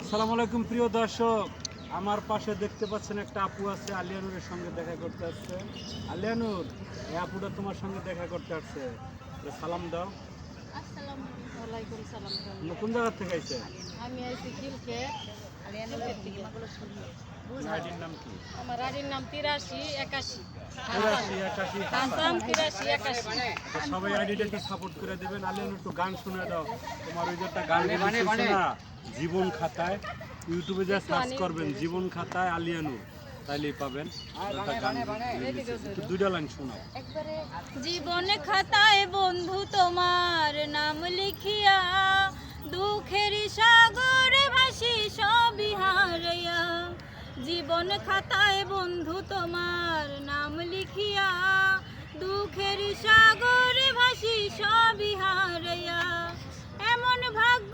আসসালামু আলাইকুম প্রিয় দর্শক, আমার পাশে দেখতে পাচ্ছেন একটা আপু আছে, আলিয়ানুরের সঙ্গে দেখা করতে আসছে। আলিয়ানুর, এই আপুটা তোমার সঙ্গে দেখা করতে আসছে, সালাম দাও। আসসালামু আলাইকুম। সালাম। কোন জায়গা থেকে আইছে? আমি আইছি খিলক্ষেত থেকে। আইডির নাম কি? আমার আইডির নাম 8381 8381 হাসান 8381। সবাই আইডিটা একটু সাপোর্ট করে দেবেন। আলিয়ানুর একটু গান শুনে দাও। তোমার ওই যে একটা গান লিখেছে না, জীবন খাতায়, ইউটিউবে যা সার্চ করবেন জীবন খাতায় আলিয়ানুর, তাইলেই পাবেন। একটা গান একটু দুইটা লাইন শোনাও। জীবন খাতায় বন্ধু তোমার নাম লিখিয়া, দুঃখের সাগরে ভাসি সবই হারাইয়া। জীবন খাতায় বন্ধু তোমার নাম লিখিয়া, দুঃখের সাগরে ভাসি সবই হারাইয়া। এমন ভাগ্য